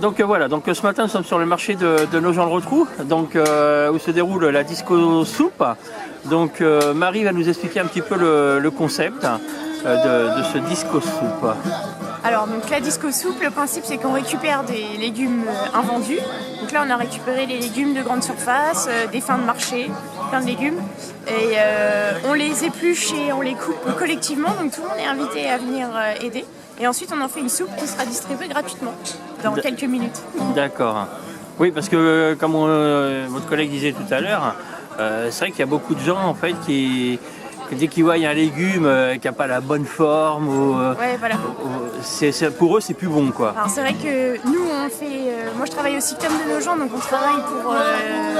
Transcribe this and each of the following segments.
Donc voilà, donc ce matin nous sommes sur le marché de Nogent-le-Rotrou, donc où se déroule la disco soupe. Donc Marie va nous expliquer un petit peu le concept de ce disco soupe. Alors donc la disco soupe, le principe c'est qu'on récupère des légumes invendus. Donc là on a récupéré les légumes de grande surface, des fins de marché, plein de légumes. Et on les épluche et on les coupe collectivement, donc tout le monde est invité à venir aider. Et ensuite on en fait une soupe qui sera distribuée gratuitement dans quelques minutes. D'accord. Oui, parce que comme votre collègue disait tout à l'heure, c'est vrai qu'il y a beaucoup de gens en fait qui dès qu'ils voient un légume qui n'a pas la bonne forme, ouais, voilà. Pour eux c'est plus bon quoi. Alors c'est vrai que nous on fait, moi je travaille au Sictom de Nogent, donc on travaille pour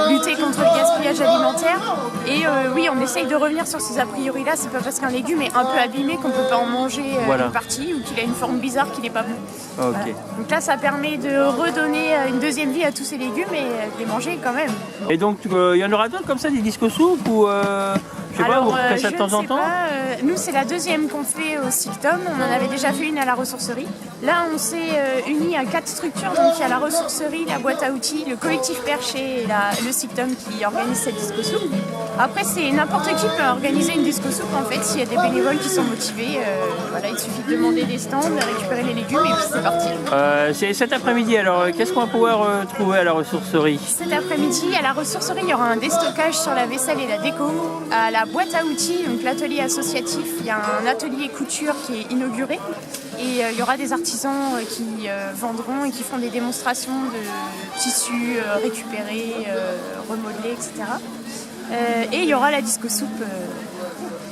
lutter contre le gaspillage alimentaire. Et oui, on essaye de revenir sur ces a priori là. C'est pas parce qu'un légume est un peu abîmé qu'on peut pas en manger une partie ou qu'il a une forme bizarre qu'il n'est pas bon. Okay. Voilà. Donc là ça permet de redonner une deuxième vie à tous ces légumes et de les manger quand même. Et donc il y en aura d'autres comme ça, des disco soupes ou je sais pas, vous faites ça de temps en temps? Nous, c'est la deuxième qu'on fait au Sictom. On en avait déjà fait une à la ressourcerie. Là, on s'est unis à 4 structures. Donc, il y a la ressourcerie, la boîte à outils, le collectif Perché et le Sictom qui organise cette disco soupe. Après, c'est n'importe qui peut organiser une disco soupe. En fait, s'il y a des bénévoles qui sont motivés, voilà, il suffit de demander des stands, de récupérer les légumes et puis c'est parti. C'est cet après-midi. Alors, qu'est-ce qu'on va pouvoir trouver à la ressourcerie? Cet après-midi, à la ressourcerie, il y aura un déstockage sur la vaisselle et la déco. À la boîte à outils, donc l'atelier associatif, il y a un atelier couture qui est inauguré et il y aura des artisans qui vendront et qui font des démonstrations de tissus récupérés, remodelés, etc. Et il y aura la disco soupe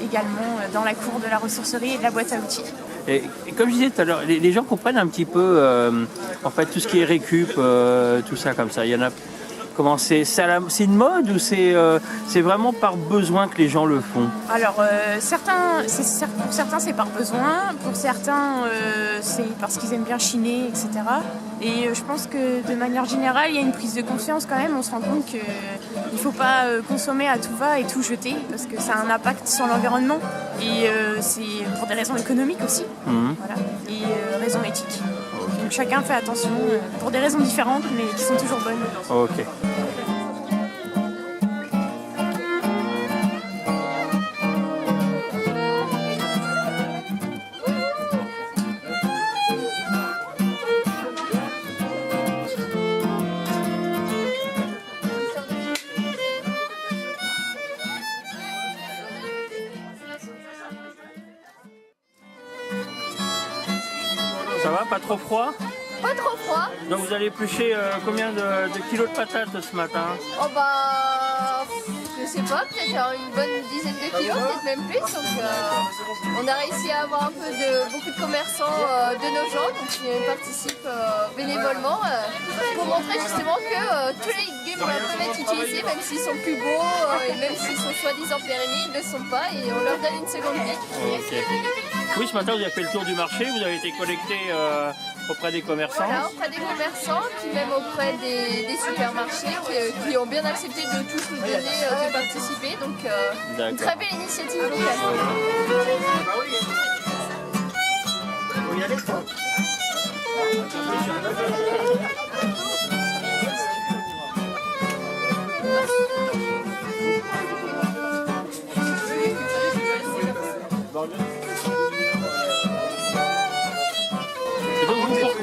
également dans la cour de la ressourcerie et de la boîte à outils. Et comme je disais tout à l'heure, les gens comprennent un petit peu en fait tout ce qui est récup, tout ça comme ça. Il y en a. Comment c'est une mode ou c'est vraiment par besoin que les gens le font? Alors pour certains c'est par besoin, pour certains c'est parce qu'ils aiment bien chiner, etc. Et je pense que de manière générale il y a une prise de conscience quand même. On se rend compte qu'il ne faut pas consommer à tout va et tout jeter parce que ça a un impact sur l'environnement et c'est pour des raisons économiques aussi, voilà, et raisons éthiques. Donc chacun fait attention pour des raisons différentes mais qui sont toujours bonnes. Ok. Ça va, pas trop froid? Pas trop froid. Donc vous allez éplucher combien de kilos de patates ce matin? Oh bah, je sais pas, peut-être une bonne dizaine de kilos, peut-être même plus. Donc on a réussi à avoir beaucoup de commerçants de nos gens qui participent bénévolement pour montrer justement que tous les légumes peuvent être utilisés, même s'ils sont plus beaux et même s'ils sont soi-disant pérennes, ils ne le sont pas et on leur donne une seconde vie. Okay. Oui, ce matin vous avez fait le tour du marché, vous avez été collecté auprès des commerçants. Voilà, auprès des commerçants, puis même auprès des supermarchés qui ont bien accepté de tous nous donner de participer. Donc une très belle initiative locale.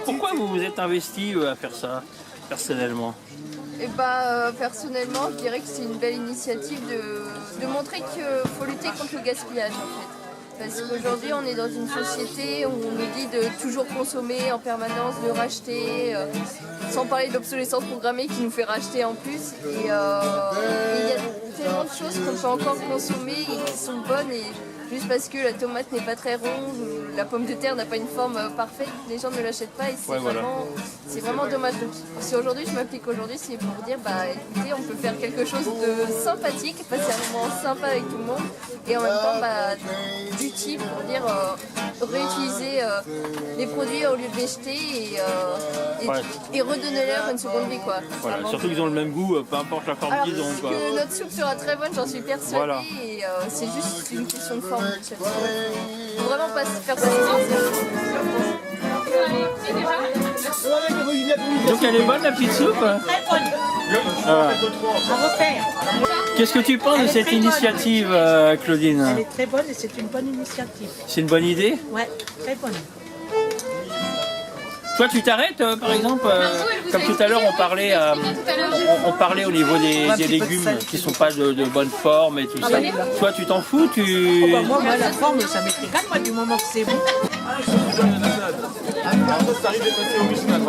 Pourquoi vous vous êtes investi à faire ça, personnellement? Et personnellement, je dirais que c'est une belle initiative de montrer qu'il faut lutter contre le gaspillage en fait. Parce qu'aujourd'hui, on est dans une société où on nous dit de toujours consommer en permanence, de racheter, sans parler de l'obsolescence programmée qui nous fait racheter en plus. Et il y a tellement de choses qu'on peut encore consommer et qui sont bonnes. Et juste parce que la tomate n'est pas très ronde ou la pomme de terre n'a pas une forme parfaite, les gens ne l'achètent pas et c'est vraiment dommage. Donc si aujourd'hui je m'applique aujourd'hui, c'est pour dire écoutez, on peut faire quelque chose de sympathique, passer un moment sympa avec tout le monde et en même temps d'utile pour dire réutiliser les produits au lieu de les jeter et redonner-leur une seconde vie quoi. Voilà, surtout qu'ils ont le même goût, peu importe la forme qu'ils ont. Que notre soupe sera très bonne, j'en suis persuadée et c'est juste une question de forme. Faut vraiment pas se faire passer. Donc elle est bonne la petite soupe? Très bonne. Ah. À refaire. Qu'est-ce que tu penses de cette initiative, Claudine? Elle est très bonne et c'est une bonne initiative. C'est une bonne idée? Ouais, très bonne. Toi, tu t'arrêtes, par exemple, comme tout à l'heure, on parlait au niveau des légumes qui sont pas de bonne forme et tout ça. Toi, tu t'en fous, tu... Moi, la forme, ça m'écrit moi, du moment que c'est bon. Ça arrive de passer au Michelin.